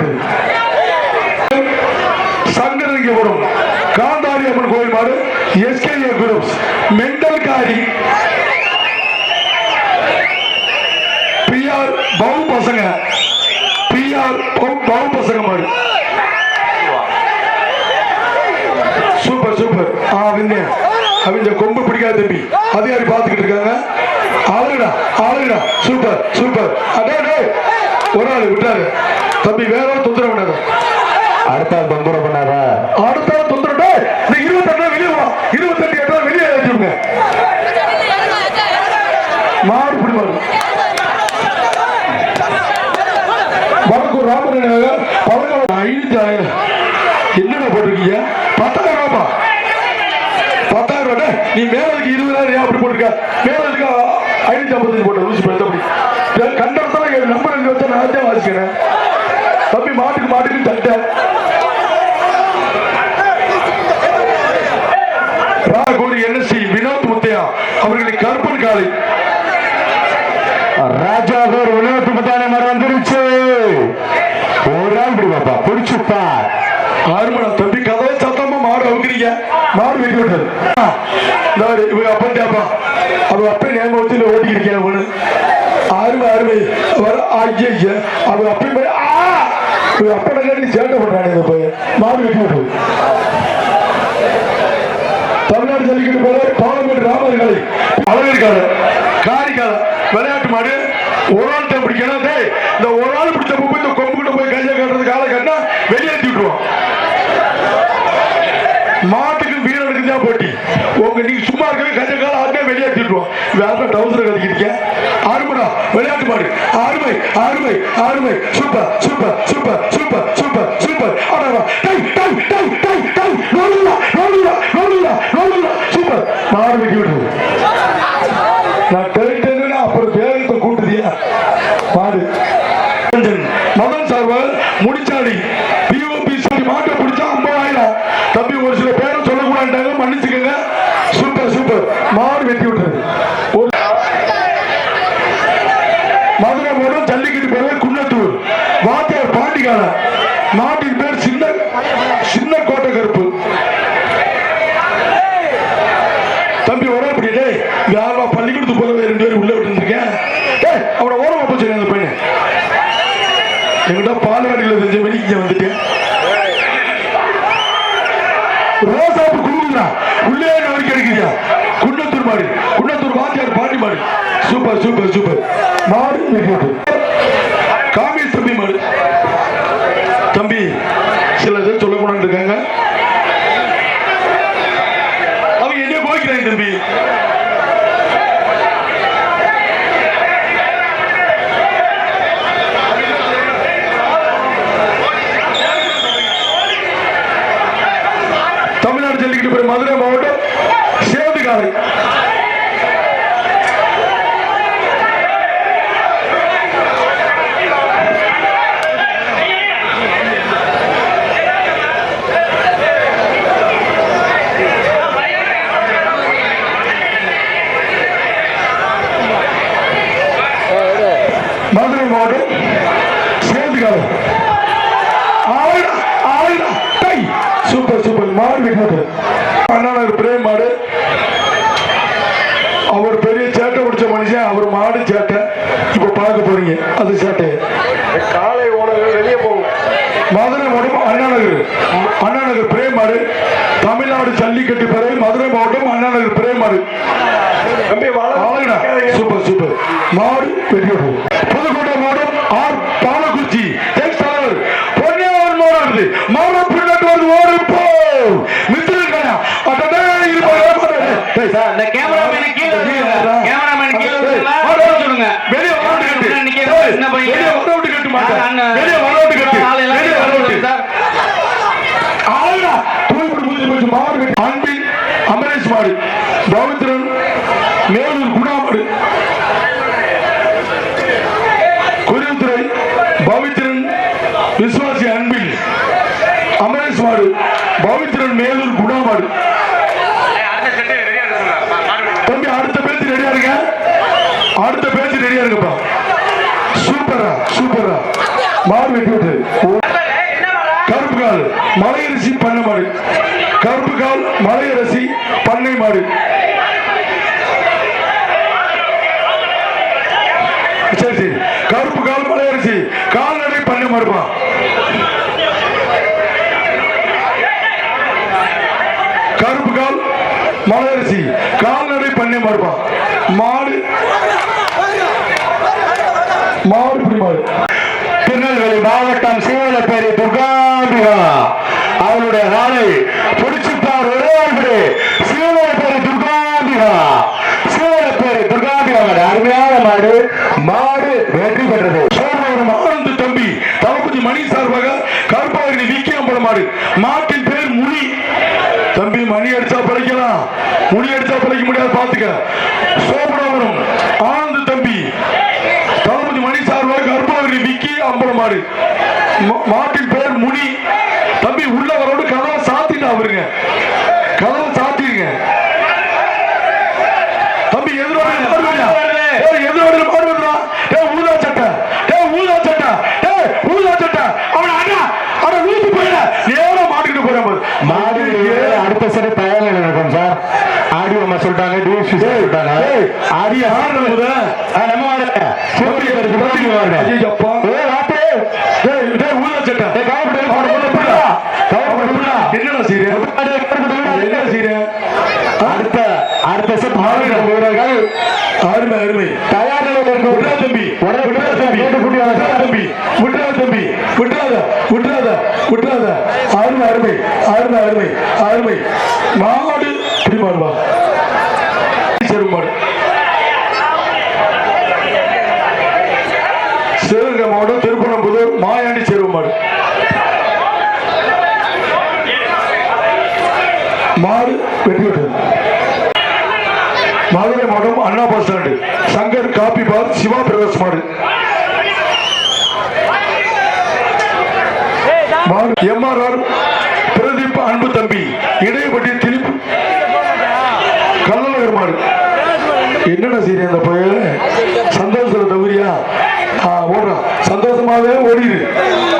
விட்டது. சங்கரலிங்கபுரம் காந்தாரி அம்மன் கோயில் மாடு எஸ்கேஏ குரூப்ஸ் மெண்டல் காரி பிஆர் பவு பசங்க மாடு சூப்பர் சூப்பர். அவங்க கொம்பு பிடிக்காத தம்பி அதிகாரி பார்த்துக்கிட்டு இருக்காங்க. ஆளுடா சூப்பர் சூப்பர். அடே ஒரு ஆள் விட்டாரு தம்பி, வேற தொந்தரவு பண்ணாத. அடுத்த தொந்தரவு பண்ணாத, அடுத்த தொந்தரவு. இந்த 28 வெளியே வா, 28 வெளியே ஏற்றிடுங்க. மாடு பிடி மாடு வடக்கு ராமநாதன் பழக்கம் 5,000 என்னென்ன போட்டிருக்கீங்க? 10,000 ரூபா. 10,000 ரூபா. நீ மேலதுக்கு 20,000 அப்படி போட்டிருக்க, மேலதுக்கு 555 போட்ட லூசி அப்படி கண்டத்துல நம்பர் எழுதி வச்சா நான் தான் வாசிக்கிறேன் தம்பி. மாட்டுக்கு சட்டை ராகோடி என்எஸ்சி வினோத் முத்தையா அவர்களின் கருப்பன் காலை ராஜாகூர் வினோத் முத்தையா மாதிரி வந்துருச்சு. ஒரு ஆள் பாப்பா பிடிச்சுப்பா. ஆறுமணா தம்பி கதவை சத்தமா மாடு அவுக்கிறீங்க. மாடு வெட்டி விட்டது. இவங்க அப்பா அவங்க அப்பா நேம வச்சு ஓட்டிக்கிறீங்க ஒண்ணு. அருமை ஐயா அவங்க அப்பயும் அப்பனை காட்டி சேட்டை பண்றானே போய் மாடு வெட்டி விட்டது. தமிழ்நாடு ஜல்லிக்கட்டு போல பாலமேடு ராமர்களை அழகிற்கால காரிக்கால விளையாட்டு மாடு ஒரு ஆள் தான் பிடிக்கணும். இந்த ஒரு ஆள் பிடிச்ச போய் இந்த கொம்பு கிட்ட போய் கையை கட்டுறது காலை கட்டினா வெளியேற்றி விட்டுருவோம். மாட்டுக்கு வீரனுக்கு தான் போட்டி. நீங்க சும்மா இருக்கவே கையை கால ஆட்டே வெளியேற்றி விட்டுருவோம். வேற டவுசர் கட்டிக்கிட்டு ஆறுமடா விளையாட்டு மாடு. ஆறுமை super super super super super super. Super மாடு வெட்டி விட்டுருவோம். நான் கேட்டேன்னா அப்புறம் வேகத்தை கூட்டுதியா மாடு. மதன் சார்பால் முடிச்சாடி பிஓபி மாட்டை பிடிச்சா 50,000 தம்பி. ஒரு சில பேரை சொல்லக்கூடாது, மன்னிச்சுக்கங்க. சூப்பர் சூப்பர் மாடு வெட்டி விட்டுறது. மதுரை போடும் ஜல்லிக்கட்டு பேர் குன்னத்தூர் வாத்தியார் பாண்டிகால மாட்டின் பேர் சின்ன கோட்டை கருப்பு தம்பி. ஒரே அப்படியே யாரா பள்ளிக்கூடத்துக்கு போறவே 2 பேரும் உள்ள விட்டுருக்கேன். அவனை ஓரமா போச்சு அந்த பையன். எங்கிட்ட பால்வாடியில் தெரிஞ்ச மணி இங்க வந்துட்டேன். ரோசாப்பு குடுக்குறான் உள்ளே வரைக்கும் எடுக்கிறியா? குன்னத்தூர் மாடு, குன்னத்தூர் வாத்தியார் பாண்டி மாடு. சூப்பர் சூப்பர் சூப்பர் மாடு. காமேஷ் தம்பி மாடு. தம்பி சில இதை சொல்லக்கூடாது இருக்காங்க. அவங்க என்ன போய்க்கிறாங்க தம்பி. தமிழ்நாடு ஜல்லிக்கட்டு பேர் மதுரை மாவட்டம் சேதுகாலை சூப்பர் சூப்பர் மாடு. அண்ணாநகர் பிரேம் மாடு. அவர் பெரிய சேட்டை பிடிச்ச மனுஷன். அவர் மாடு சேட்டை இப்ப பார்க்க போறீங்க. அது சேட்டை காலை ஓனர்கள் வெளியே போகும். மதுரை மாவட்டம் அண்ணாநகர் பிரேம் மாடு. தமிழ்நாடு ஜல்லிக்கட்டு பிறகு மதுரை மாவட்டம் அண்ணாநகர் பிரேம் மாடு. சூப்பர் சூப்பர் மாடு வெட்டி விட்டுருவோம். புதுக்கோட்டை மாவட்டம் ஆர் பாலக்குறிச்சி தலைவர் பொன்னியாவன் மாடு. மாடு பின்னாடி வந்து ஓடி போ மித்திருக்கா. இந்த கேமராமேன் கீழே சொல்லுங்க. வெளியே வரவிட்டு கட்டு மாட்டேன். வெளியே வரவிட்டு கட்டு மாடு. அன்பின் அமரேஷ் மாடு. பவித்ரன் மேலூர் குணா மாடு. குறித்துறை பவித்ரன் விஸ்வாசி அன்பின் அமரேஷ் மாடு. பவித்ரன் மேலூர் குணா மாடு. தம்பி அடுத்த பேச்சு ரெடியா இருங்க. அடுத்த பேச்சு ரெடியா இருங்கப்பா. சூப்பரா சூப்பரா மாடு வெட்டி விட்டு மலையரசி பண்ணை மாடு. சரி சரி. கருப்பு கால் மலையரசி கால்நடை பண்ணை மாடுப்பா. கருப்பு கால் மலையரசி கால்நடை பண்ணை மாடுப்பா. மாடு மாடு மாடு. திருநெல்வேலி மாவட்டம் சீவலப்பேரி துர்காம்பிகா அவருடைய நாளை பிடிச்சிட்டார். ஒரே ஆண்டு சீவலப்பேரி துர்காம்பிகா. சீவலப்பேரி துர்காம்பிகா அருமையான மாடு. மாடு வெற்றி பெற்றது. ஆனந்த தம்பி தளபதி மணி சார்பாக கருப்பாகிரி விக்கியம்பல மாடு. மாட்டின் பேர் முனி. தம்பி மணி அடிச்சா பழைக்கலாம், முனி அடிச்சா பழைக்க முடியாது, பாத்துக்க. சோபனாபுரம் ஆனந்த தம்பி தளபதி மணி சார்பாக கருப்பாகிரி விக்கி அம்பலம் மாடு. மாட்டின் பேர் முனி. தம்பி உள்ள வரோடு கதவை சாத்திட்டு அவருங்க, கதவை சாத்திருங்க. தம்பி எதிரோட எதிரோட மாடு வந்துடா. ஊதா சட்டை, ஊதா சட்டை, ஊதா சட்டை. அவன் அண்ணா அவன் ஊசி போயிட நேரம் மாட்டுக்கிட்டு போறேன். மாடு அடுத்த சரி தயாரில் இருக்கும் சார். ஆடியோ அம்மா சொல்லிட்டாங்க, டிஎஸ்பி சொல்லிட்டாங்க. ஆடி ஆடுறது நம்ம ஊதா சட்டை என்னடா செய்யறேன், என்ன செய்யறேன்? அடுத்த செட் வீரர்கள் அருமை அருமை தயார் நிலையில் இருக்கும். விட்றா தம்பி, விட்றா தம்பி, தம்பி விட்றா தம்பி, விட்றாத விட்றாத விட்றாத. அருமை அருமை அருமை அருமை அருமை. மாடு இப்படி மாடுவா செருமாடு. சிவகங்கை மாவட்டம் திருப்பனம்புதூர் மாயாண்டி செருமாடு. மாடு வெற்றி பெற்றது. மதுரை மாவட்டம் அண்ணா பஸ் ஸ்டாண்டு சங்கர் காபி பார் சிவா பிரகாஷ் மாடு. எம்ஆர்ஆர் பிரதீப் அன்பு தம்பி இடையப்பட்டி திலீப் கள்ளநகர் மாடு. என்னென்ன செய்ய அந்த பையன்